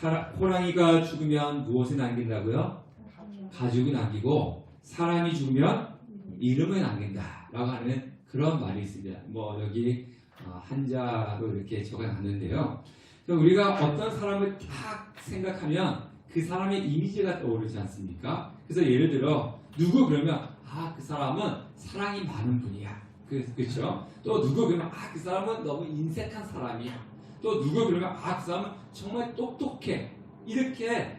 호랑이가 죽으면 무엇을 남긴다고요? 가죽을 남기고 사람이 죽으면 이름을 남긴다라고 하는 그런 말이 있습니다. 뭐 여기 한자로 이렇게 적어놨는데요. 우리가 어떤 사람을 딱 생각하면 그 사람의 이미지가 떠오르지 않습니까? 그래서 예를 들어 누구 그러면 그 사람은 사랑이 많은 분이야. 그렇죠? 또 누구 그러면 그 사람은 너무 인색한 사람이야. 또 누구 그러면 그 사람은 정말 똑똑해. 이렇게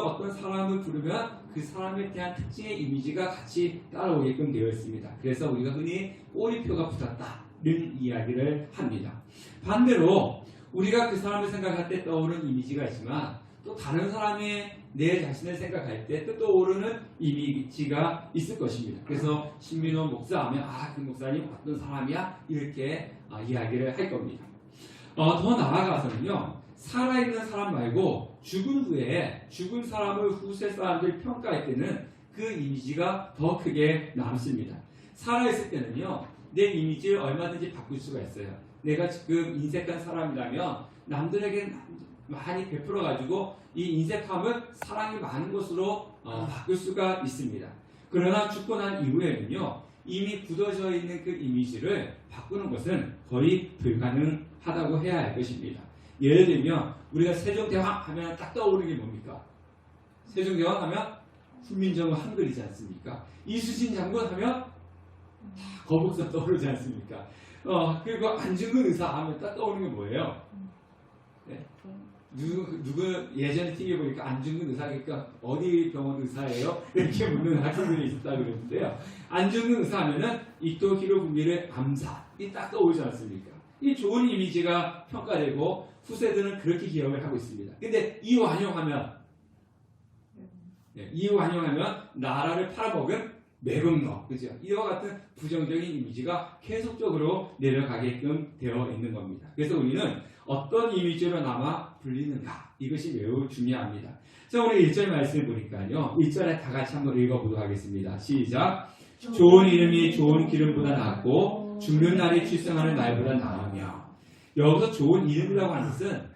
어떤 사람을 부르면 그 사람에 대한 특징의 이미지가 같이 따라오게끔 되어 있습니다. 그래서 우리가 흔히 꼬리표가 붙었다는 이야기를 합니다. 반대로 우리가 그 사람을 생각할 때 떠오르는 이미지가 있지만 또 다른 사람이 내 자신을 생각할 때 또 떠오르는 이미지가 있을 것입니다. 그래서 신민호 목사 하면 그 목사님 어떤 사람이야? 이렇게 이야기를 할 겁니다. 더 나아가서는요. 살아있는 사람 말고 죽은 후에 죽은 사람을 후세 사람들 평가할 때는 그 이미지가 더 크게 남습니다. 살아있을 때는요. 내 이미지를 얼마든지 바꿀 수가 있어요. 내가 지금 인색한 사람이라면 남들에게 많이 베풀어가지고 이 인색함을 사랑이 많은 것으로 바꿀 수가 있습니다. 그러나 죽고 난 이후에는요. 이미 굳어져 있는 그 이미지를 바꾸는 것은 거의 불가능하다고 해야 할 것입니다. 예를 들면 우리가 세종대왕 하면 딱 떠오르는 게 뭡니까? 세종대왕 하면 훈민정음 한글이지 않습니까? 이수신 장군 하면 거북선 떠오르지 않습니까? 그리고 안중근 의사 하면 딱 떠오르는 게 뭐예요? 네. 누구 예전에 TV에 보니까 안중근 의사니까 어디 병원 의사예요? 이렇게 묻는 학생들이 있었다고 그랬는데요. 안중근 의사 하면은 이토 히로부미의 암살이 딱 떠오르지 않습니까? 이 좋은 이미지가 평가되고 후세들은 그렇게 기억을 하고 있습니다. 근데 이완용하면 나라를 팔아먹은 매국노, 그죠? 이와 같은 부정적인 이미지가 계속적으로 내려가게끔 되어 있는 겁니다. 그래서 우리는 어떤 이미지로 남아 불리는가, 이것이 매우 중요합니다. 자, 오늘 1절 말씀을 보니까요. 1절에 다 같이 한번 읽어보도록 하겠습니다. 시작. 좋은 이름이 좋은 기름보다 낫고 죽는 날이 출생하는 날보다 나으며. 여기서 좋은 이름이라고 하는 것은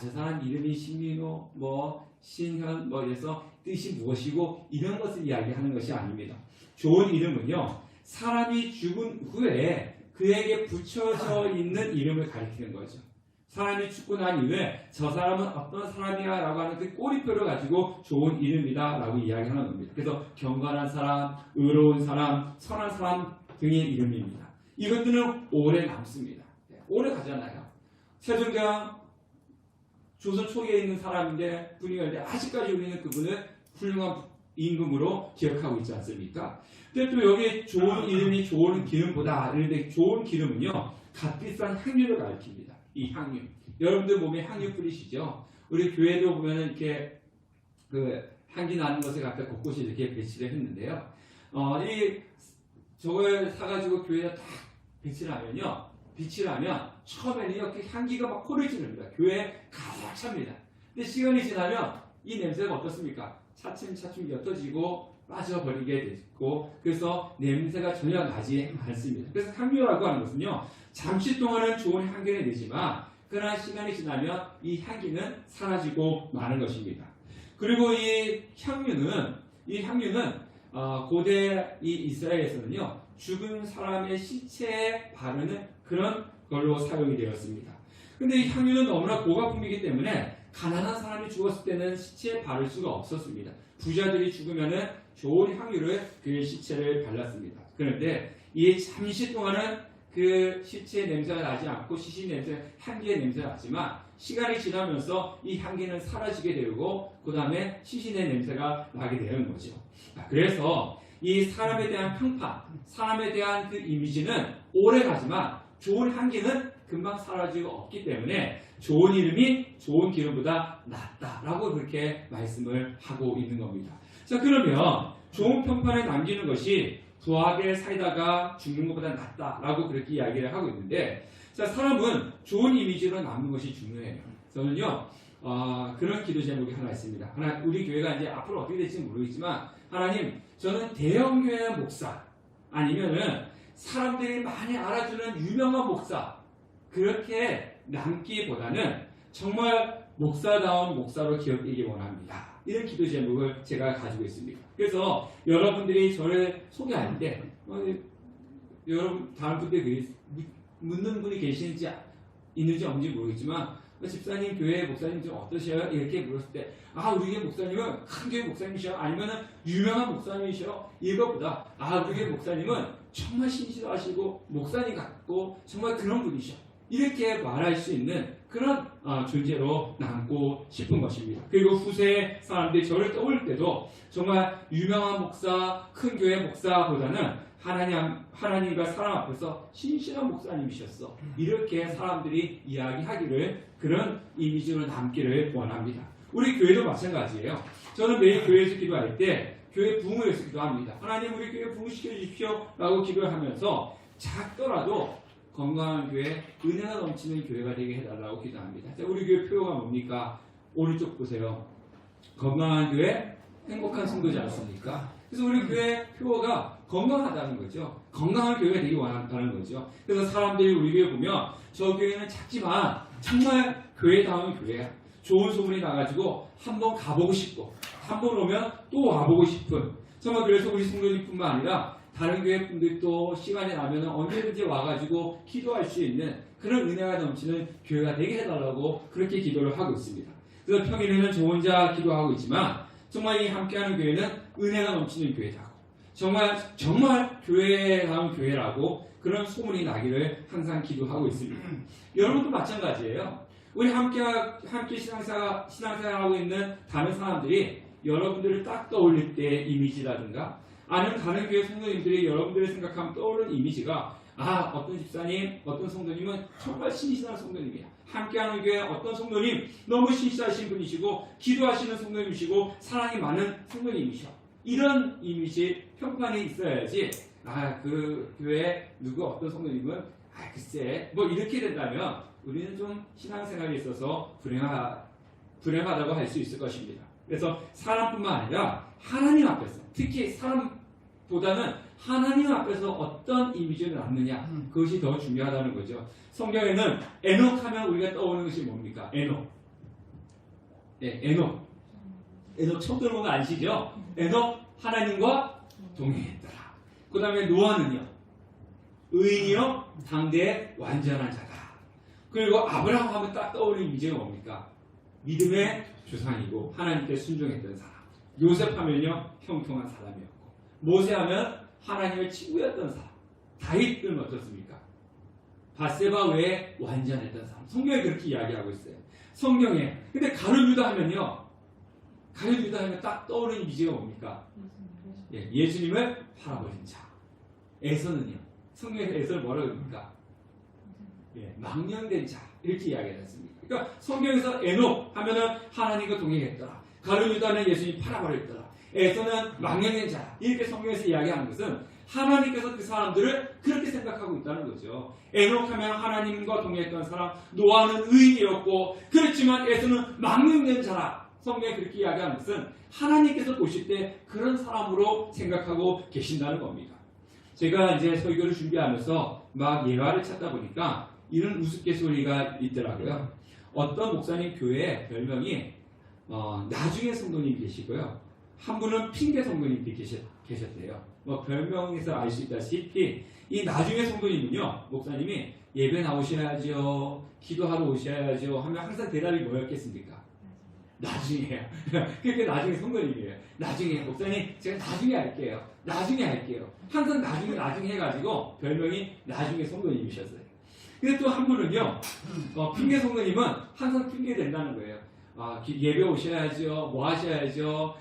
저 사람 이름이 신민호, 신현, 이래서 뜻이 무엇이고 이런 것을 이야기하는 것이 아닙니다. 좋은 이름은요, 사람이 죽은 후에 그에게 붙여져 있는 이름을 가리키는 거죠. 사람이 죽고 난 이후에 저 사람은 어떤 사람이야 라고 하는 그 꼬리표를 가지고 좋은 이름이다 라고 이야기하는 겁니다. 그래서 경건한 사람, 의로운 사람, 선한 사람 등의 이름입니다. 이것들은 오래 남습니다. 오래 가잖아요. 세종대왕 조선 초기에 있는 사람인데 분위기인데 아직까지 우리는 그분을 훌륭한 임금으로 기억하고 있지 않습니까? 근데 또 여기 좋은 이름이 좋은 기름보다, 이런데 좋은 기름은요, 값비싼 향유를 가리킵니다. 이 향유. 여러분들 몸에 향유 뿌리시죠? 우리 교회도 보면은 이렇게 향기 나는 것을 갖다 곳곳이 이렇게 배치를 했는데요. 저걸 사가지고 교회에 딱 배치를 하면 처음에는요, 그 향기가 막 코를 찌릅니다. 교회에 가득 찹니다. 근데 시간이 지나면 이 냄새가 어떻습니까? 차츰차츰 옅어지고 빠져버리게 됐고, 그래서 냄새가 전혀 나지 않습니다. 그래서 향유라고 하는 것은요, 잠시 동안은 좋은 향기를 내지만 그러나 시간이 지나면 이 향기는 사라지고 마는 것입니다. 그리고 이 향유는 고대 이 이스라엘에서는요, 죽은 사람의 시체에 바르는 그런 걸로 사용이 되었습니다. 근데 이 향유는 너무나 고가품이기 때문에 가난한 사람이 죽었을 때는 시체에 바를 수가 없었습니다. 부자들이 죽으면은 좋은 향유를 그 시체를 발랐습니다. 그런데 이 잠시 동안은 그 시체의 냄새가 나지 않고 향기의 냄새가 나지만 시간이 지나면서 이 향기는 사라지게 되고 그 다음에 시신의 냄새가 나게 되는 거죠. 그래서 이 사람에 대한 평판, 사람에 대한 그 이미지는 오래 가지만 좋은 향기는 금방 사라지고 없기 때문에 좋은 이름이 좋은 기름보다 낫다라고 그렇게 말씀을 하고 있는 겁니다. 자, 그러면 좋은 평판을 남기는 것이 부하게 살다가 죽는 것보다 낫다라고 그렇게 이야기를 하고 있는데, 자, 사람은 좋은 이미지로 남는 것이 중요해요. 저는요, 그런 기도 제목이 하나 있습니다. 우리 교회가 이제 앞으로 어떻게 될지 모르겠지만, 하나님, 저는 대형교회 목사, 아니면은 사람들이 많이 알아주는 유명한 목사, 그렇게 남기보다는 정말 목사다운 목사로 기억되기 원합니다. 이런 기도 제목을 제가 가지고 있습니다. 그래서 여러분들이 저를 소개할 때 여러분 다른 분들이 묻는 분이 계시는지 있는지 없는지 모르겠지만 집사님 교회 목사님 좀 어떠셔요? 이렇게 물었을 때 우리 교회 목사님은 큰 교회 목사님이셔 아니면 유명한 목사님이셔 이것보다 우리 교회 목사님은 정말 신실하시고 목사님 같고 정말 그런 분이셔 이렇게 말할 수 있는 그런 존재로 남고 싶은 것입니다. 그리고 후세 사람들이 저를 떠올 때도 정말 유명한 목사, 큰 교회 목사보다는 하나님과 사람 앞에서 신실한 목사님이셨어. 이렇게 사람들이 이야기하기를 그런 이미지로 남기를 원합니다. 우리 교회도 마찬가지예요. 저는 매일 교회에서 기도할 때 교회 부흥을 위해서 기도합니다. 하나님 우리 교회 부흥시켜 주십시오 라고 기도를 하면서 작더라도 건강한 교회, 은혜가 넘치는 교회가 되게 해달라고 기도합니다. 자, 우리 교회 표어가 뭡니까? 오른쪽 보세요. 건강한 교회, 행복한 성도지 않습니까? 그래서 우리 교회 표어가 건강하다는 거죠. 건강한 교회가 되기 원한다는 거죠. 그래서 사람들이 우리 교회 보면 저 교회는 작지만 정말 교회다운 교회야. 좋은 소문이 나가지고 한번 가보고 싶고 한번 오면 또 와보고 싶은 정말 그래서 우리 성도님뿐만 아니라 다른 교회 분들도 시간이 나면 언제든지 와가지고 기도할 수 있는 그런 은혜가 넘치는 교회가 되게 해달라고 그렇게 기도를 하고 있습니다. 그래서 평일에는 저 혼자 기도하고 있지만 정말 이 함께하는 교회는 은혜가 넘치는 교회다. 정말 교회다운 교회라고 그런 소문이 나기를 항상 기도하고 있습니다. 여러분도 마찬가지예요. 우리 함께 신앙생활하고 있는 다른 사람들이 여러분들을 딱 떠올릴 때 이미지라든가 아니면 다른 교회 성도님들이 여러분들을 생각하면 떠오르는 이미지가 어떤 집사님, 어떤 성도님은 정말 신실한 성도님이야. 함께하는 교회 어떤 성도님 너무 신실하신 분이시고 기도하시는 성도님이시고 사랑이 많은 성도님이셔. 이런 이미지 평판이 있어야지 그 교회 누구 어떤 성도님은 글쎄 뭐 이렇게 된다면 우리는 좀 신앙생활에 있어서 불행하다고 할 수 있을 것입니다. 그래서 사람뿐만 아니라 하나님 앞에서 특히 사람보다는 하나님 앞에서 어떤 이미지를 남느냐 그것이 더 중요하다는 거죠. 성경에는 에녹하면 우리가 떠오르는 것이 뭡니까? 에녹. 에녹 처음 들어본 거 아시죠? 에녹 하나님과 동행했더라. 그 다음에 노아는요. 의인이요 당대의 완전한 자다. 그리고 아브라함 하면 딱 떠오르는 이미지가 뭡니까? 믿음의 조상이고 하나님께 순종했던 사람. 요셉 하면요 형통한 사람이었고 모세 하면 하나님의 친구였던 사람. 다윗은 어떻습니까? 바세바 외에 완전했던 사람. 성경에 그렇게 이야기하고 있어요. 성경에. 근데 가룟 유다 하면요. 가룟 유다 하면 딱 떠오르는 이미지가 뭡니까? 예수님을 팔아버린 자. 에서는요. 성경에서 에서를 뭐라고 합니까? 망령된 자. 이렇게 이야기했습니다. 그러니까 성경에서 에녹 하면은 하나님과 동행했더라. 가룟 유다는 예수님 팔아버렸더라. 에서는 망령된 자. 이렇게 성경에서 이야기하는 것은 하나님께서 그 사람들을 그렇게 생각하고 있다는 거죠. 에녹 하면 하나님과 동행했던 사람, 노아는 의인이었고 그렇지만 에서는 망령된 자라. 성경에 그렇게 이야기하는 것은 하나님께서 보실 때 그런 사람으로 생각하고 계신다는 겁니다. 제가 이제 설교를 준비하면서 막 예화를 찾다 보니까 이런 우스갯소리가 있더라고요. 어떤 목사님 교회에 별명이 나중에 성도님 계시고요. 한 분은 핑계 성도님 계셨대요. 별명에서 알 수 있다시피 이 나중에 성도님은요. 목사님이 예배 나오셔야죠. 기도하러 오셔야죠. 하면 항상 대답이 뭐였겠습니까? 나중에요. 그게 나중에 성도님이에요. 나중에 목사님 제가 나중에 할게요. 나중에 할게요. 항상 나중에 해가지고 별명이 나중에 성도님이셨어요. 근데 또 한 분은요. 핑계 성도님은 항상 핑계 된다는 거예요. 예배 오셔야죠. 뭐 하셔야죠.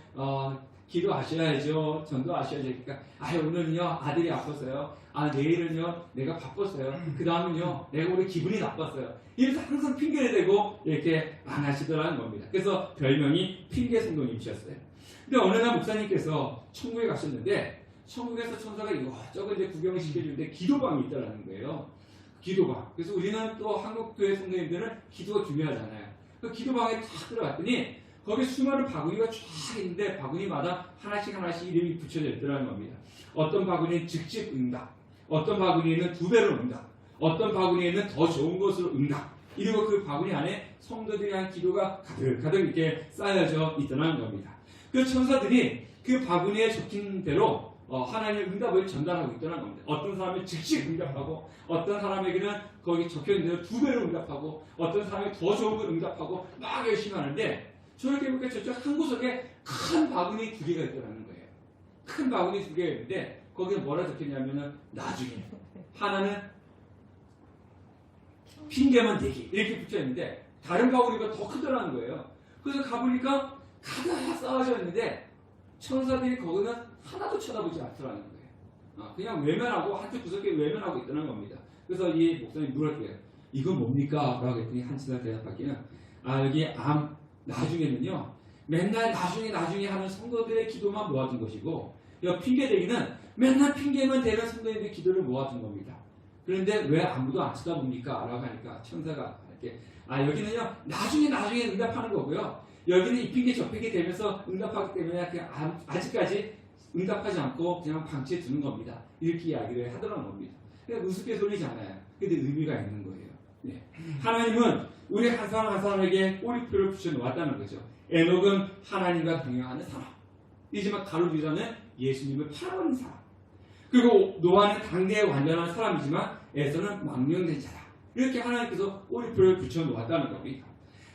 기도하셔야죠. 전도하셔야죠. 그러니까 오늘은요 아들이 아팠어요. 내일은요 내가 바빴어요. 그 다음은요 내가 오늘 기분이 나빴어요. 이래서 항상 핑계를 대고 이렇게 안 하시더라는 겁니다. 그래서 별명이 핑계 성도님이셨어요. 근데 어느 날 목사님께서 천국에 가셨는데 천국에서 천사가 이것저것 이제 구경을 시켜주는데 기도방이 있다라는 거예요. 기도방. 그래서 우리는 또 한국교회 성도님들은 기도가 중요하잖아요. 그 기도방에 탁 들어갔더니 거기 수많은 바구니가 쫙 있는데 바구니마다 하나씩 이름이 붙여져 있더라는 겁니다. 어떤 바구니는 즉즉 응답, 어떤 바구니에는 2배로 응답, 어떤 바구니에는 더 좋은 것으로 응답. 이리고 그 바구니 안에 성도들이 한 기도가 가득가득 이렇게 쌓여져 있더라는 겁니다. 그 천사들이 그 바구니에 적힌 대로 하나님의 응답을 전달하고 있더라는 겁니다. 어떤 사람이 즉시 응답하고, 어떤 사람에게는 거기 적혀있는 대로 2배로 응답하고, 어떤 사람이 더 좋은 걸 응답하고 막 열심히 하는데, 저렇게 보니까 저쪽 한 구석에 큰 바구니 2개가 있더라는 거예요. 큰 바구니 2개가 있는데 거기에 뭐라 적혀있냐면은 나중에 하나는 핑계만 대기 이렇게 붙여있는데 다른 바구니가 더 크더라는 거예요. 그래서 가보니까 가득 쌓아져 있는데 천사들이 거기는 하나도 쳐다보지 않더라는 거예요. 그냥 외면하고 한쪽 구석에 외면하고 있더라는 겁니다. 그래서 이 목사님이 물었대요. 이건 뭡니까? 라고 했더니 한 천사 대답하기는 여기 나중에는요 맨날 나중에 하는 성도들의 기도만 모아둔 것이고, 이 핑계대기는 맨날 핑계만 대는 성도들의 기도를 모아둔 겁니다. 그런데 왜 아무도 안 쳐다봅니까? 라고 하니까 천사가 이렇게 여기는요 나중에 응답하는 거고요, 여기는 이 핑계 저 핑계 대면서 응답하기 때문에 그냥 아직까지 응답하지 않고 그냥 방치해 두는 겁니다. 이렇게 이야기를 하더라는 겁니다. 그러니까 우스갯소리잖아요. 근데 의미가 있는 거예요. 네. 하나님은 우리 한 사람 한 사람에게 꼬리표를 붙여놓았다는 거죠. 에녹은 하나님과 동행하는 사람이지만 가룟 유다는 예수님을 팔아버린 사람, 그리고 노아는 당대의 완전한 사람이지만 에서는 망령된 자다. 이렇게 하나님께서 꼬리표를 붙여놓았다는 겁니다.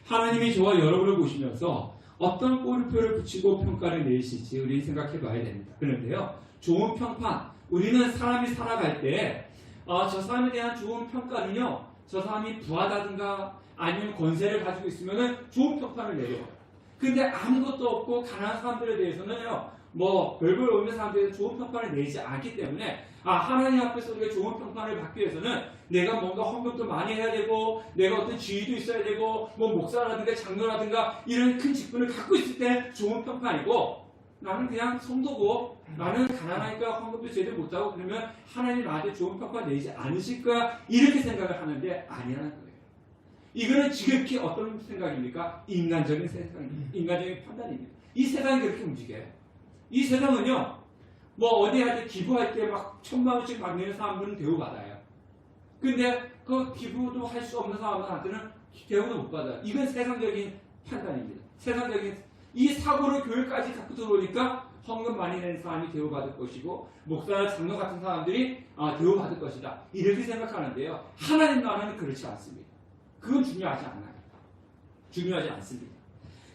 하나님이 저와 여러분을 보시면서 어떤 꼬리표를 붙이고 평가를 내리실지 우리 생각해 봐야 됩니다. 그런데요, 좋은 평판, 우리는 사람이 살아갈 때 저 사람에 대한 좋은 평가는요, 저 사람이 부하다든가 아니면 권세를 가지고 있으면 좋은 평판을 내려요. 근데 아무것도 없고 가난한 사람들에 대해서는요, 별별 없는 사람들에 좋은 평판을 내지 않기 때문에 하나님 앞에서 우리가 좋은 평판을 받기 위해서는 내가 뭔가 헌금도 많이 해야 되고, 내가 어떤 지위도 있어야 되고, 목사라든가 장로라든가 이런 큰 직분을 갖고 있을 때 좋은 평판이고, 나는 그냥 성도고 나는 가난하니까 헌금도 제대로 못하고 그러면 하나님 나한테 좋은 평판 내지 않으실 거야, 이렇게 생각을 하는데 아니라는 거예요. 이거는 지극히 어떤 생각입니까? 인간적인 생각입니다. 인간적인 판단입니다. 이 세상이 그렇게 움직여요. 이 세상은요, 어디 할 때 기부할 때 막 1000만원씩 막 내는 사람들은 대우받아요. 근데 그 기부도 할 수 없는 사람들한테는 대우도 못 받아요. 이건 세상적인 판단입니다. 세상적인 이 사고를 교회까지 갖고 들어오니까 헌금 많이 내는 사람이 대우받을 것이고, 목사나 장로 같은 사람들이 대우받을 것이다, 이렇게 생각하는데요, 하나님 나라는 그렇지 않습니다. 그건 중요하지 않아요. 중요하지 않습니다.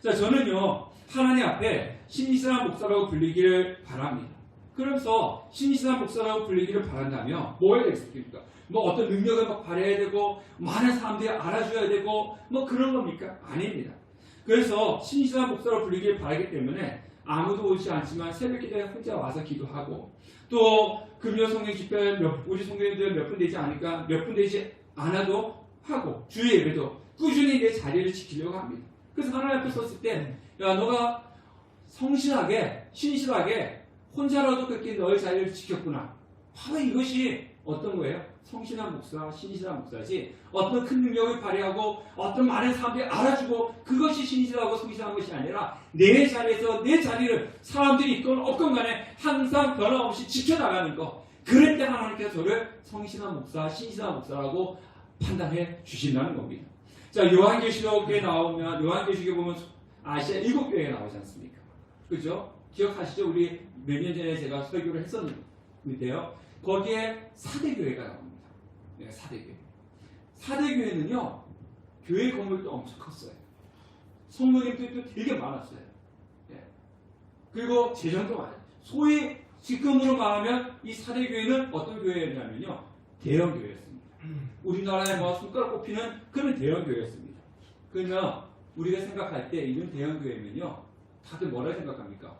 자, 저는요 하나님 앞에 신이스라는 목사라고 불리기를 바랍니다. 그러면서 신이스라는 목사라고 불리기를 바란다면 뭐 해야 되겠습니까? 어떤 능력을 막 발휘해야 되고, 많은 사람들이 알아줘야 되고, 그런 겁니까? 아닙니다. 그래서 신이스라는 목사라고 불리기를 바라기 때문에 아무도 오지 않지만 새벽기도에 혼자 와서 기도하고, 또 금요 성경 집회 우리 성경들 몇 분 되지 않으니까 몇 분 되지 않아도 하고, 주의 예배도 꾸준히 내 자리를 지키려고 합니다. 그래서 하나님 앞에 섰을 때, 너가 성실하게 신실하게 혼자라도 그렇게 너의 자리를 지켰구나, 바로 이것이 어떤 거예요? 성실한 목사, 신실한 목사지, 어떤 큰 능력을 발휘하고 어떤 많은 사람들이 알아주고 그것이 신실하고 성실한 것이 아니라 내 자리에서 내 자리를 사람들이 있건 없건 간에 항상 변함없이 지켜나가는 것, 그럴 때 하나님께서 저를 성실한 목사, 신실한 목사라고 판단해 주신다는 겁니다. 자, 요한계시록에 나오면, 요한계시록에 보면 아시아 7교회가 나오지 않습니까? 그죠? 기억하시죠? 우리 몇 년 전에 제가 설교를 했었는데요, 거기에 사대교회가 나옵니다. 네, 사대교회. 사대교회는요, 교회 건물도 엄청 컸어요. 성도님들도 되게 많았어요. 네. 그리고 재정도 많아요. 소위 지금으로 말하면 이 사대교회는 어떤 교회였냐면요, 대형교회였습니다. 우리나라에 손가락 꼽히는 그런 대형교회였습니다. 그러면 우리가 생각할 때 이런 대형교회면요, 다들 뭐라 생각합니까?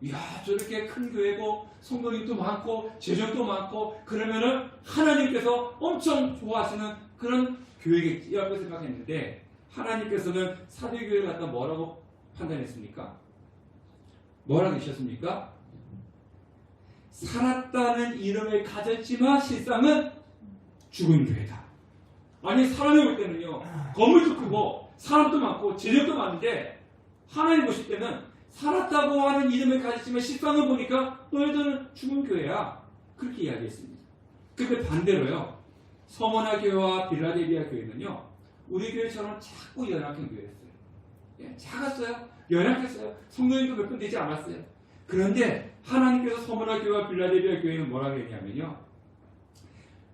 이야, 저렇게 큰 교회고 성도님도 많고 재정도 많고 그러면은 하나님께서 엄청 좋아하시는 그런 교회겠지라고 생각했는데, 하나님께서는 사대교회를 갖다 뭐라고 판단했습니까? 뭐라고 하셨습니까? 살았다는 이름을 가졌지만 실상은 죽은 교회다. 아니, 사람이 볼 때는요, 건물도 크고 사람도 많고 재정도 많은데, 하나님 보실 때는 살았다고 하는 이름을 가졌지만 실상을 보니까 너희들은 죽은 교회야, 그렇게 이야기했습니다. 근데 반대로요, 서머나 교회와 빌라델비아 교회는요, 우리 교회처럼 자꾸 연약한 교회였어요. 예, 작았어요. 연약했어요. 성도님도 몇 분 되지 않았어요. 그런데 하나님께서 서머나 교회와 빌라델비아 교회는 뭐라고 했냐면요,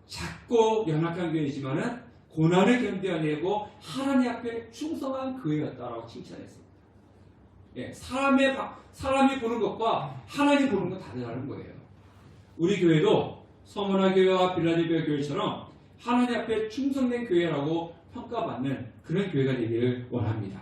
작고 연약한 교회이지만은 고난을 견뎌내고 하나님 앞에 충성한 교회였다라고 칭찬했어요. 예, 사람이 보는 것과 하나님 보는 건 다르다는 거예요. 우리 교회도 서머나 교회와 빌라델비아 교회처럼 하나님 앞에 충성된 교회라고 평가받는 그런 교회가 되기를 원합니다.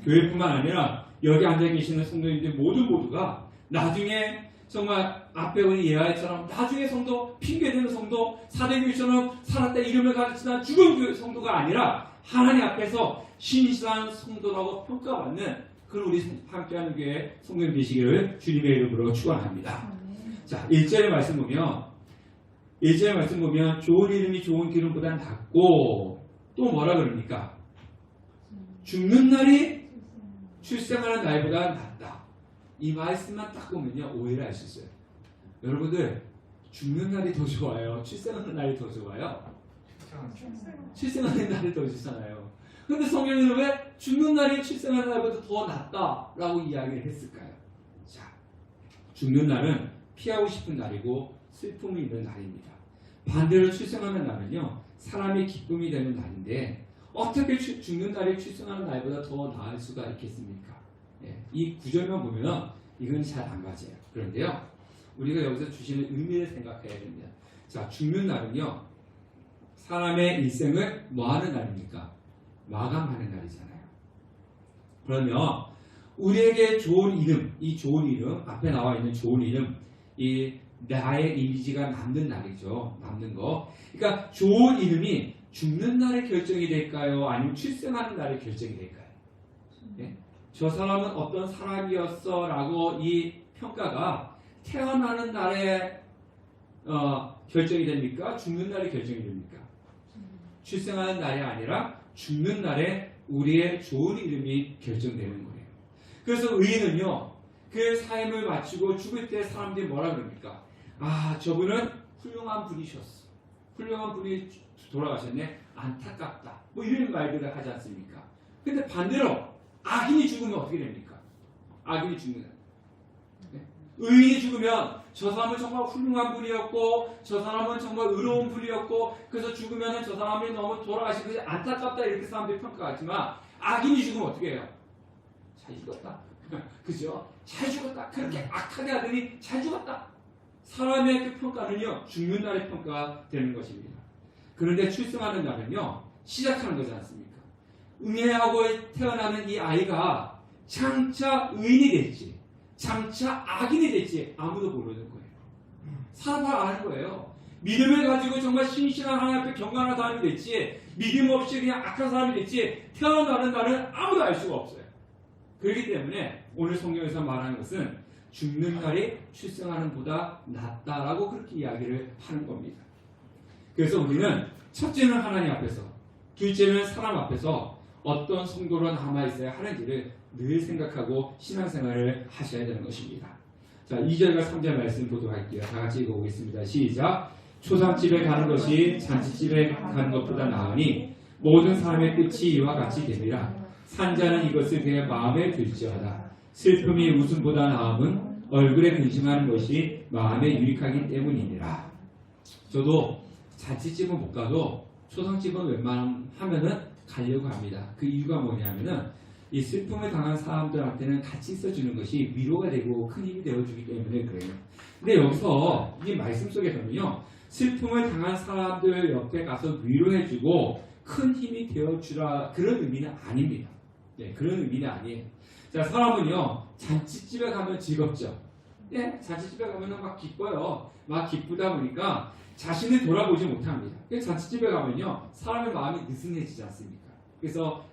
교회뿐만 아니라 여기 앉아 계시는 성도님들 모두가 나중에 정말 앞에 우리 예하이처럼 나중에 성도, 핑계대는 성도, 사대교회처럼 살았다 이름을 가르치는 죽은 교회 성도가 아니라 하나님 앞에서 신실한 성도라고 평가받는 그런 우리 함께하는 교회 성도님 되시기를 주님의 이름으로 축원합니다. 자, 1절의 말씀 보면 좋은 이름이 좋은 기름보다는 낫고 또 뭐라 그럽니까? 죽는 날이 출생하는 날보다 낫다. 이 말씀만 딱 보면요, 오해를 할 수 있어요. 여러분들, 죽는 날이 더 좋아요? 출생하는 날이 더 좋아요? 출생하는 날이 더 좋잖아요. 그런데 성경에는 왜 죽는 날이 출생하는 날보다 더 낫다라고 이야기를 했을까요? 자, 죽는 날은 피하고 싶은 날이고 슬픔이 있는 날입니다. 반대로 출생하는 날은요, 사람의 기쁨이 되는 날인데 어떻게 죽는 날이 출생하는 날보다 더 나을 수가 있겠습니까? 예, 이 구절만 보면 이건 잘 안 맞아요. 그런데요, 우리가 여기서 주시는 의미를 생각해야 됩니다. 자, 죽는 날은요, 사람의 일생을 뭐하는 날입니까? 마감하는 날이잖아요. 그러면 우리에게 좋은 이름, 이 좋은 이름, 앞에 나와 있는 좋은 이름, 이 나의 이미지가 남는 날이죠. 남는 거. 그러니까 좋은 이름이 죽는 날에 결정이 될까요? 아니면 출생하는 날에 결정이 될까요? 네? 저 사람은 어떤 사람이었어 라고 이 평가가 태어나는 날에 결정이 됩니까? 죽는 날에 결정이 됩니까? 출생하는 날이 아니라 죽는 날에 우리의 좋은 이름이 결정되는 거예요. 그래서 의인은요, 그 삶을 마치고 죽을 때 사람들이 뭐라 그럽니까? 아, 저분은 훌륭한 분이셨어. 훌륭한 분이 돌아가셨네. 안타깝다. 뭐 이런 말들을 하지 않습니까? 근데 반대로 악인이 죽으면 어떻게 됩니까? 악인이 죽는. 네? 의인이 죽으면 저 사람은 정말 훌륭한 분이었고 저 사람은 정말 의로운 분이었고 그래서 죽으면 저 사람이 너무 돌아가신 것이 안타깝다 이렇게 사람들이 평가하지만 악인이 죽으면 어떻게 해요? 잘 죽었다. 그죠? 잘 죽었다. 그렇게 악하게 하더니 잘 죽었다. 사람의 그 평가는요, 죽는 날의 평가가 되는 것입니다. 그런데 출생하는 날은요, 시작하는 거지 않습니까? 응애하고 태어나는 이 아이가 장차 의인이 될지, 장차 악인이 될지 아무도 모르는 거예요. 사람 다 아는 거예요. 믿음을 가지고 정말 신실한 하나님 앞에 경건한 사람이 될지, 믿음 없이 그냥 악한 사람이 될지, 태어나는 날은 아무도 알 수가 없어요. 그렇기 때문에 오늘 성경에서 말하는 것은 죽는 날이 출생하는 보다 낫다라고 그렇게 이야기를 하는 겁니다. 그래서 우리는 첫째는 하나님 앞에서, 둘째는 사람 앞에서 어떤 성도로 남아있어야 하는지를 늘 생각하고 신앙생활을 하셔야 되는 것입니다. 자, 2절과 3절 말씀 보도록 할게요. 다 같이 읽어보겠습니다. 시작. 초상집에 가는 것이 잔치집에 가는 것보다 나으니 모든 사람의 끝이 이와 같이 되리라. 산자는 이것을 그의 마음에 들지어다. 슬픔이 웃음보다 나음은 얼굴에 근심하는 것이 마음에 유익하기 때문이니라. 저도 잔치집은 못 가도 초상집은 웬만하면은 가려고 합니다. 그 이유가 뭐냐면은 이 슬픔을 당한 사람들한테는 같이 있어주는 것이 위로가 되고 큰 힘이 되어주기 때문에 그래요. 근데 여기서 이 말씀 속에서는요, 슬픔을 당한 사람들 옆에 가서 위로해주고 큰 힘이 되어주라 그런 의미는 아닙니다. 네, 그런 의미는 아니에요. 자, 사람은요, 잔치집에 가면 즐겁죠. 네, 잔치집에 가면 막 기뻐요. 막 기쁘다 보니까 자신을 돌아보지 못합니다. 잔치집에 가면요, 사람의 마음이 느슨해지지 않습니까? 그래서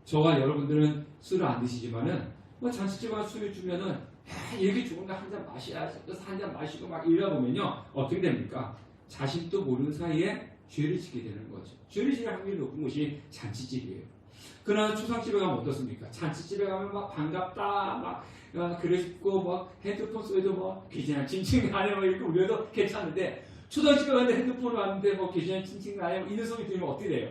저와 여러분들은 술을 안 드시지만은 잔치집에 가서 술을 주면은 이렇게 좋은데 한 잔 마셔야지. 그래서 한 잔 마시고 막 이러다 보면요, 어떻게 됩니까? 자신도 모르는 사이에 죄를 짓게 되는 거죠. 죄를 지을 확률이 높은 곳이 잔치집이에요. 그러나 초상집에 가면 어떻습니까? 잔치집에 가면 막 반갑다, 막 그러시고 막 핸드폰 소리도 뭐 귀신아 칭칭 안해 막 이렇게 울려도 괜찮은데 초등학교 가는데 핸드폰을 왔는데 뭐 계좌에 칭칭 나요 이런 소리 들으면 어떻게 돼요?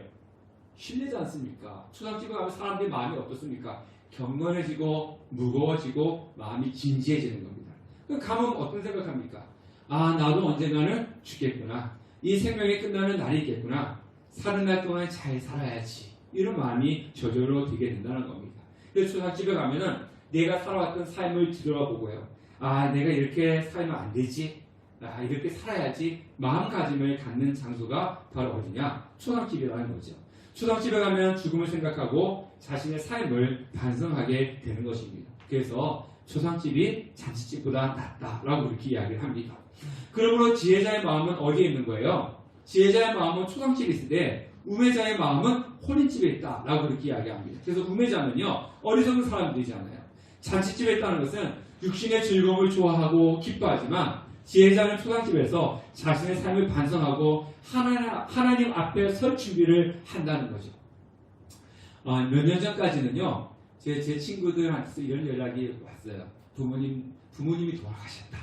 실례지 않습니까? 초등학교 가면 사람들의 마음이 어떻습니까? 경건해지고 무거워지고 마음이 진지해지는 겁니다. 그럼 가면 어떤 생각합니까? 아, 나도 언젠가는 죽겠구나. 이 생명이 끝나는 날이 있겠구나. 사는 날 동안 잘 살아야지. 이런 마음이 저절로 들게 된다는 겁니다. 그래서 초등학교에 가면은 내가 살아왔던 삶을 뒤돌아보고요. 아, 내가 이렇게 살면 안 되지. 아, 이렇게 살아야지. 마음가짐을 갖는 장소가 바로 어디냐? 초등학교라는 거죠. 초등집에 가면 죽음을 생각하고 자신의 삶을 반성하게 되는 것입니다. 그래서 초상집이 잔치집보다 낫다라고 이렇게 이야기를 합니다. 그러므로 지혜자의 마음은 어디에 있는 거예요? 지혜자의 마음은 초상집에 있을 때 우매자의 마음은 혼인집에 있다라고 이렇게 이야기합니다. 그래서 우매자는요 어리석은 사람들이잖아요. 잔치집에 있다는 것은 육신의 즐거움을 좋아하고 기뻐하지만 지혜자는 초상집에서 자신의 삶을 반성하고 하나님 앞에 설 준비를 한다는 거죠. 몇 년 전까지는요, 제 친구들한테서 이런 연락이 왔어요. 부모님이 돌아가셨다.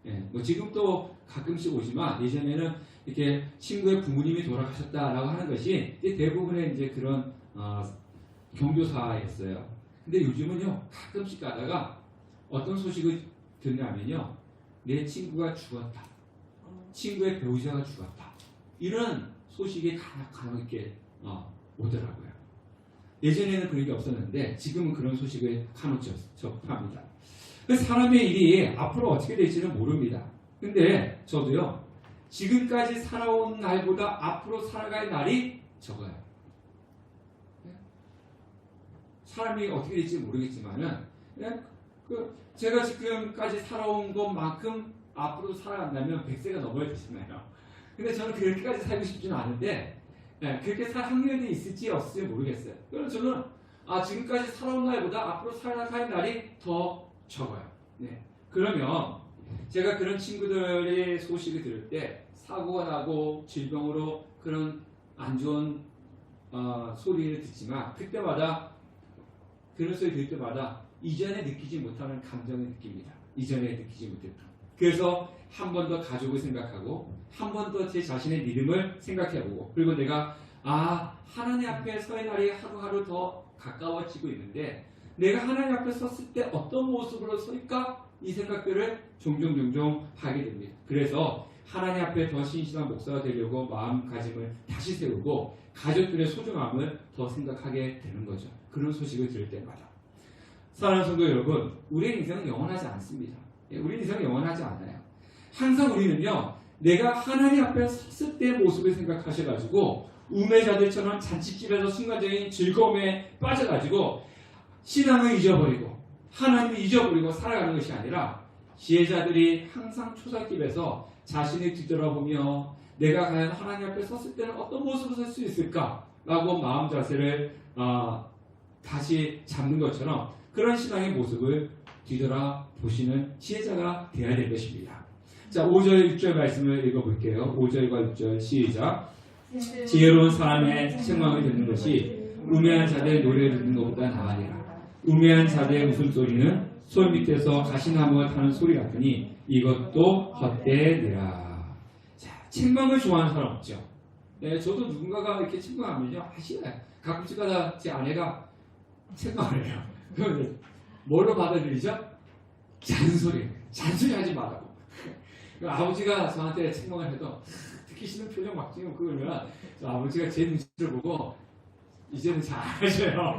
예, 뭐 지금도 가끔씩 오지만 예전에는 이렇게 친구의 부모님이 돌아가셨다라고 하는 것이 대부분의 이제 그런 경조사였어요. 근데 요즘은요, 가끔씩 가다가 어떤 소식을 듣냐면요, 내 친구가 죽었다. 친구의 배우자가 죽었다. 이런 소식이 간혹 이렇게 오더라고요. 예전에는 그런 게 없었는데 지금은 그런 소식을 간혹 접합니다. 사람의 일이 앞으로 어떻게 될지는 모릅니다. 근데 저도요. 지금까지 살아온 날보다 앞으로 살아갈 날이 적어요. 사람이 어떻게 될지 모르겠지만은 제가 지금까지 살아온 것만큼 앞으로 살아간다면 100세가 넘어야 되잖아요. 근데 저는 그렇게까지 살고 싶지는 않은데 그렇게 살 확률이 있을지 없을지 모르겠어요. 그래서 저는 지금까지 살아온 날보다 앞으로 살아갈 날이 더 적어요. 네. 그러면 제가 그런 친구들의 소식을 들을 때 사고가 나고 질병으로 그런 안 좋은 소리를 듣지만 그때마다 그런 소리 들을 때마다 이전에 느끼지 못하는 감정을 느낍니다. 이전에 느끼지 못했던. 그래서 한 번 더 가족을 생각하고 한 번 더 제 자신의 믿음을 생각해보고 그리고 내가 하나님 앞에 서의 날이 하루하루 더 가까워지고 있는데 내가 하나님 앞에 섰을 때 어떤 모습으로 설까? 이 생각들을 종종 하게 됩니다. 그래서 하나님 앞에 더 신실한 목사가 되려고 마음가짐을 다시 세우고 가족들의 소중함을 더 생각하게 되는 거죠. 그런 소식을 들을 때마다. 사랑하는 성도 여러분, 우리의 인생은 영원하지 않습니다. 우리 인생은 영원하지 않아요. 항상 우리는요, 내가 하나님 앞에 섰을 때의 모습을 생각하셔가지고 우매자들처럼 잔치집에서 순간적인 즐거움에 빠져가지고 신앙을 잊어버리고 하나님을 잊어버리고 살아가는 것이 아니라 지혜자들이 항상 초상집에서 자신을 뒤돌아보며 내가 과연 하나님 앞에 섰을 때는 어떤 모습으로 설 수 있을까? 라고 마음 자세를 다시 잡는 것처럼 그런 신앙의 모습을 뒤돌아보시는 지혜자가 되어야 될 것입니다. 자, 5절, 6절 말씀을 읽어볼게요. 5절과 6절 시작. 지혜로운 사람의 책망을 듣는 것이 우매한 자들의 노래를 듣는 것보다 나으니라. 우매한 자들의 웃음소리는 솔 밑에서 가시나무가 타는 소리 같으니 이것도 헛되니라. 자, 책망을 좋아하는 사람 없죠? 네, 저도 누군가가 이렇게 책망하면요, 싫어요. 가끔씩 가다 제 아내가 책망을 해요. 그러면 뭘로 받아들이죠? 잔소리 하지 말라고. 아버지가 저한테 책망을 해도 듣기 싫은 표정 막 지금 그러면 아버지가 제 눈치를 보고 이제는 잘 하셔요.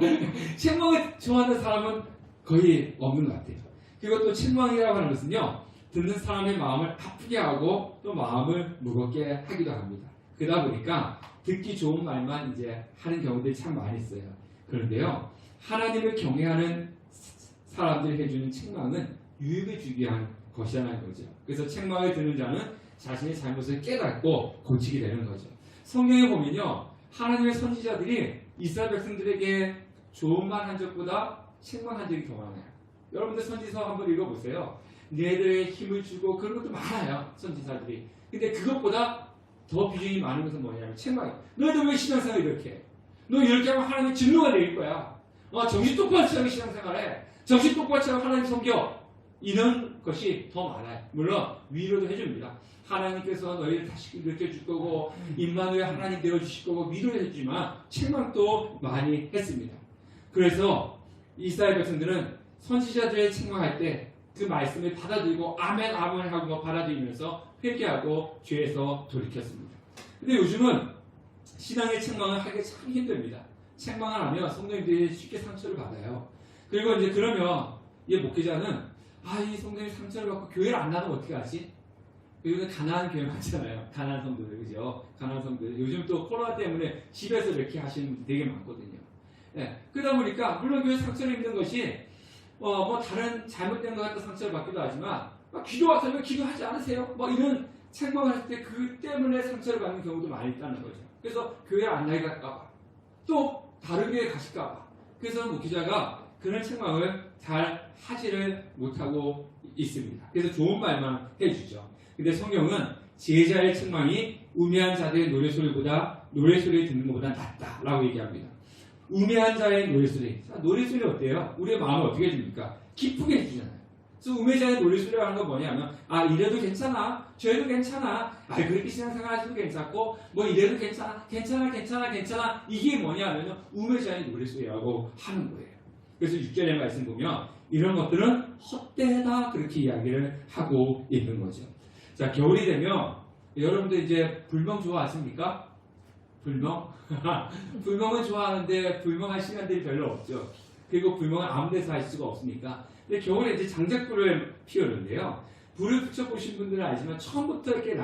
책망을 좋아하는 사람은 거의 없는 것 같아요. 그리고 또 책망이라고 하는 것은요, 듣는 사람의 마음을 아프게 하고 또 마음을 무겁게 하기도 합니다. 그러다 보니까 듣기 좋은 말만 이제 하는 경우들이 참 많이 있어요. 그런데요, 하나님을 경외하는 사람들이 해주는 책망은 유익을 주기 위한 것이라는 거죠. 그래서 책망을 듣는 자는 자신의 잘못을 깨닫고 고치게 되는 거죠. 성경에 보면요, 하나님의 선지자들이 이스라엘 백성들에게 좋은 말 한 적보다 책망한 적이 더 많아요. 여러분들 선지서 한번 읽어보세요. 너희들의 힘을 주고 그런 것도 많아요, 선지자들이. 근데 그것보다 더 비중이 많은 것은 뭐냐면 책망이에요. 너희들 왜 신앙생활 이렇게 해? 너 이렇게 하면 하나님의 진노가 내릴 거야. 정신 똑바로 차리고 신앙생활해. 정신 똑바로 차리고 하나님 섬겨. 이런 것이 더 많아요. 물론 위로도 해줍니다. 하나님께서 너희를 다시 일으켜 줄 거고 임마누엘 하나님 되어 주실 거고 위로를 해주지만 책망도 많이 했습니다. 그래서 이스라엘 백성들은 선지자들의 책망할 때 그 말씀을 받아들이고 아멘 아멘 하고 받아들이면서 회개하고 죄에서 돌이켰습니다. 근데 요즘은 신앙의 책망을 하기 참 힘듭니다. 책망을 하면 성도님들이 쉽게 상처를 받아요. 그리고 이제 그러면 이 목회자는 이 성도님이 상처를 받고 교회를 안 나가면 어떻게 하지? 요즘 가난한 교회 많잖아요. 가난한 성도들, 그죠? 가난한 성도들. 요즘 또 코로나 때문에 집에서 이렇게 하시는 분들 되게 많거든요. 네. 그러다 보니까, 물론 교회 상처를 입는 것이, 다른 잘못된 것 같은 상처를 받기도 하지만, 기도 와서 왜 기도하지 않으세요? 이런 책망을 할 때 그 때문에 상처를 받는 경우도 많이 있다는 거죠. 그래서 교회를 안 나게 갈까봐. 또, 다른 교회에 가실까봐. 그래서 목회자가 그런 책망을 잘 하지를 못하고 있습니다. 그래서 좋은 말만 해주죠. 근데 성경은 제자의 책망이 우매한 자들의 노래소리보다 노래소리 듣는 것보다 낫다라고 얘기합니다. 우매한 자의 노래소리. 자, 노래소리 어때요? 우리의 마음을 어떻게 해줍니까? 기쁘게 해주잖아요. 그래서 우매자의 노래소리라고 하는 건 뭐냐면 이래도 괜찮아, 저래도 괜찮아, 그렇게 신앙생활 하셔도 괜찮고 이래도 괜찮아 이게 뭐냐면 우매자의 노래소리라고 하는 거예요. 그래서 6절의 말씀 보면 이런 것들은 헛되다 그렇게 이야기를 하고 있는 거죠. 자, 겨울이 되면 여러분들 이제 불멍 좋아하십니까? 불멍? 불멍은 좋아하는데 불멍할 시간들이 별로 없죠. 그리고 불멍은 아무 데서 할 수가 없으니까. 근데 겨울에 이제 장작불을 피우는데요. 불을 붙여보신 분들은 알지만 처음부터 이렇게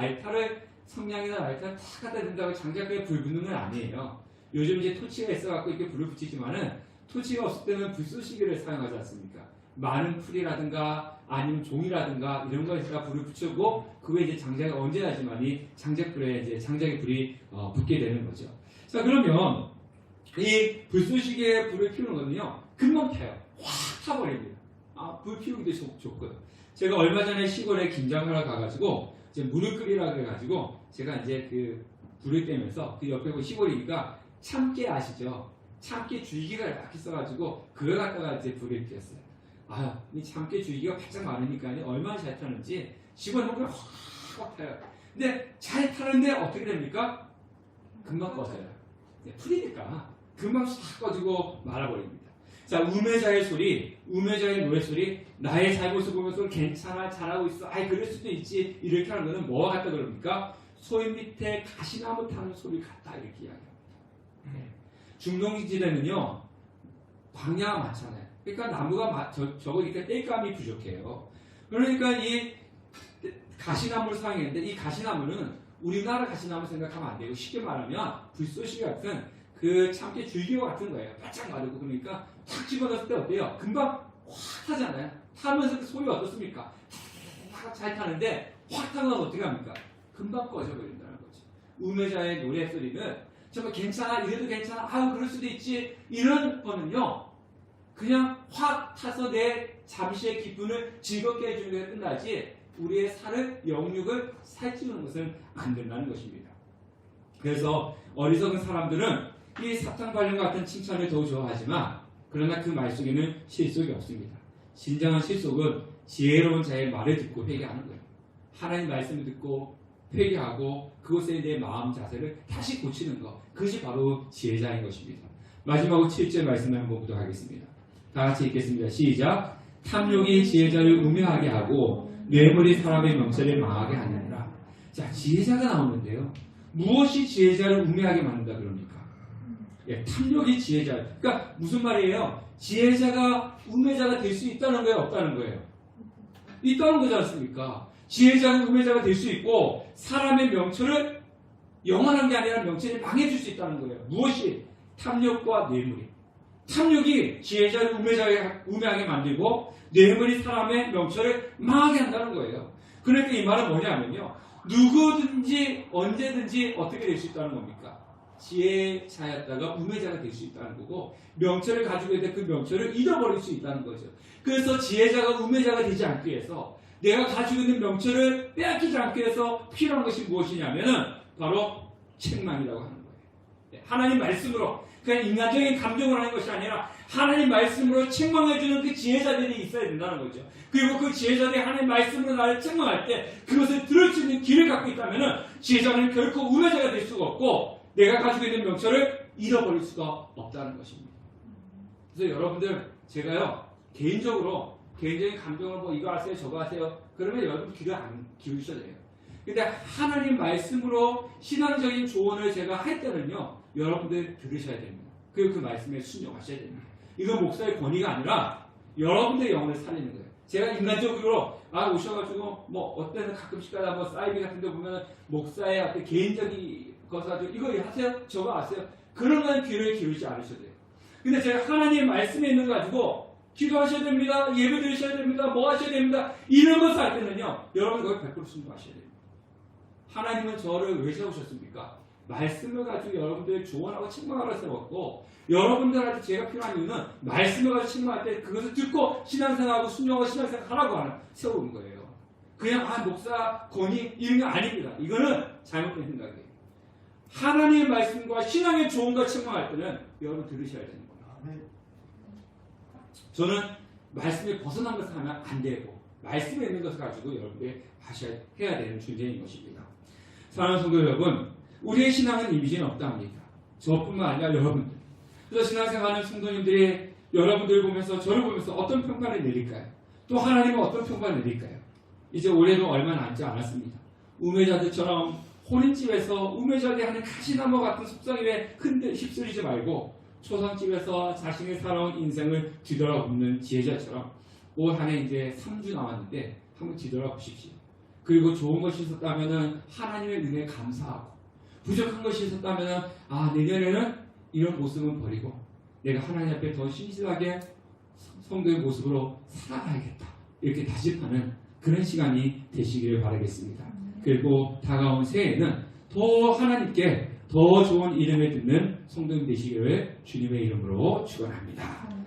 성냥이나 라이터를 다 갖다 댄다고 장작불에 불 붙는 건 아니에요. 요즘 이제 토치가 있어갖고 이렇게 불을 붙이지만은 토치가 없을 때는 불쏘시개를 사용하지 않습니까? 많은 풀이라든가 아니면 종이라든가 이런 거에다가 불을 붙이고 그 후에 이제 장작이 언제 나지만이 장작불에 이제 장작의 불이 붙게 되는 거죠. 자, 그러면 이 불쏘시개에 불을 피우는 거는요 금방 펴요. 확 타버립니다. 불 피우기도 좋고요. 제가 얼마 전에 시골에 김장하러 가가지고 이제 물을 끓이라 그래가지고 제가 이제 그 불을 떼면서 그 옆에 그 시골이니까 참깨 아시죠? 참깨 줄기가 이렇게 써가지고 그걸 갖다가 이제 불을 피웠어요. 이 참깨 줄기가 바짝 많으니까 얼마나 잘 타는지 집어넣으면 확 타요. 근데 잘 타는데 어떻게 됩니까? 금방 꺼져요. 풀이니까 금방 싹 꺼지고 말아버립니다. 자, 우매자의 소리, 우매자의 노래소리, 나의 잘못을 보면서 괜찮아, 잘하고 있어, 그럴 수도 있지, 이렇게 하는 거는 뭐와 같다 그럽니까? 소임 밑에 가시나무 타는 소리 같다, 이렇게 이야기합니다. 중동지대는요, 광야가 많잖아요. 그러니까 나무가 적으니까 땔감이 부족해요. 그러니까 이 가시나무를 사용했는데 이 가시나무는 우리나라 가시나무 생각하면 안 되고 쉽게 말하면 불쏘시개 같은 그 참깨 줄기와 같은 거예요. 바짝 마르고 그러니까 탁 집어넣었을 때 어때요? 금방 확 타잖아요. 타면서 그 소리가 어떻습니까? 잘 타는데 확 타면 어떻게 합니까? 금방 꺼져버린다는 거죠. 우매자의 노래소리는 정말 괜찮아, 이래도 괜찮아, 그럴 수도 있지, 이런 거는요 그냥 확 타서 내 잠시의 기분을 즐겁게 해주는 게 끝나지 우리의 살을 영육을 살찌우는 것은 안 된다는 것입니다. 그래서 어리석은 사람들은 이 사탕 발령 같은 칭찬을 더욱 좋아하지만 그러나 그 말 속에는 실속이 없습니다. 진정한 실속은 지혜로운 자의 말을 듣고 회개하는 거예요. 하나님 말씀을 듣고 회개하고 그것에 대해 마음 자세를 다시 고치는 것, 그것이 바로 지혜자인 것입니다. 마지막으로 7절 말씀을 한번 보도록 하겠습니다. 다 같이 읽겠습니다. 시작. 탐욕이 지혜자를 우매하게 하고 뇌물이 사람의 명철을 망하게 하느니라. 자, 지혜자가 나오는데요. 무엇이 지혜자를 우매하게 만든다 그럽니까? 탐욕이 지혜자. 그러니까 무슨 말이에요? 지혜자가 우매자가 될 수 있다는 거예요, 없다는 거예요? 있다는 거지 않습니까? 지혜자는 우매자가 될 수 있고 사람의 명철을 영원한 게 아니라 명철이 망해줄 수 있다는 거예요. 무엇이? 탐욕과 뇌물이. 탐욕이 지혜자를 우매하게 만들고 뇌물이 사람의 명철을 망하게 한다는 거예요. 그러니까 이 말은 뭐냐면요. 누구든지 언제든지 어떻게 될 수 있다는 겁니까? 지혜자였다가 우매자가 될 수 있다는 거고 명철을 가지고 있는데 그 명철을 잃어버릴 수 있다는 거죠. 그래서 지혜자가 우매자가 되지 않기 위해서 내가 가지고 있는 명철을 빼앗기지 않기 위해서 필요한 것이 무엇이냐면은 바로 책망이라고 하는 거예요. 하나님 말씀으로. 그냥 인간적인 감정으로 하는 것이 아니라 하나님 말씀으로 책망해주는 그 지혜자들이 있어야 된다는 거죠. 그리고 그 지혜자들이 하나님 말씀으로 나를 책망할 때 그것을 들을 수 있는 길을 갖고 있다면 지혜자는 결코 우매자가 될 수가 없고 내가 가지고 있는 명철을 잃어버릴 수가 없다는 것입니다. 그래서 여러분들 제가요 개인적인 감정을 뭐 이거 하세요 저거 하세요 그러면 여러분 귀를 안 기울이셔야 돼요. 근데 하나님 말씀으로 신앙적인 조언을 제가 할 때는요 여러분들 들으셔야 됩니다. 그리고 그 말씀에 순종하셔야 됩니다. 이건 목사의 권위가 아니라 여러분들의 영혼을 살리는 거예요. 제가 인간적으로 오셔가지고 뭐 어때는 가끔씩 가다 뭐 사이비 같은 데 보면 목사의 어떤 개인적인 것을 가지고 이거 하세요 저거 아세요 그런 건 귀를 기울이지 않으셔야 돼요. 근데 제가 하나님의 말씀에 있는 거 가지고 기도하셔야 됩니다. 예배 드리셔야 됩니다. 뭐 하셔야 됩니다. 이런 것을 할 때는요 여러분 거기 100% 순종하셔야 됩니다. 하나님은 저를 왜 세우셨습니까? 말씀을 가지고 여러분들 조언하고 책망하러 세웠고 여러분들한테 제가 필요한 이유는 말씀을 가지고 책망할 때 그것을 듣고 신앙생활하고 순종하고 신앙생활하라고 세우는 거예요. 그냥 목사 권위 이런 게 아닙니다. 이거는 잘못된 생각이에요. 하나님의 말씀과 신앙의 조언과 책망할 때는 여러분 들으셔야 되는 거예요. 저는 말씀에 벗어난 것을 하면 안 되고 말씀에 있는 것을 가지고 여러분들이 해야 되는 존재인 것입니다. 사랑하는 성도 여러분, 우리의 신앙은 이미지는 없답니다. 저뿐만 아니라 여러분들. 그래서 신앙생활하는 성도님들이 여러분들을 보면서 저를 보면서 어떤 평가를 내릴까요? 또 하나님은 어떤 평가를 내릴까요? 이제 올해도 얼마 남지 않았습니다. 우매자들처럼 혼인집에서 우매자들이 하는 가시나무 같은 속삭임에 휩쓸리지 말고 초상집에서 자신의 살아온 인생을 뒤돌아보는 지혜자처럼 올 한 해 이제 3주 남았는데 한번 뒤돌아보십시오. 그리고 좋은 것이 있었다면 하나님의 은혜에 감사하고 부족한 것이 있었다면 내년에는 이런 모습은 버리고 내가 하나님 앞에 더 신실하게 성도의 모습으로 살아가야겠다. 이렇게 다짐하는 그런 시간이 되시기를 바라겠습니다. 그리고 다가온 새해에는 더 하나님께 더 좋은 이름을 듣는 성도님 되시기를 주님의 이름으로 축원합니다.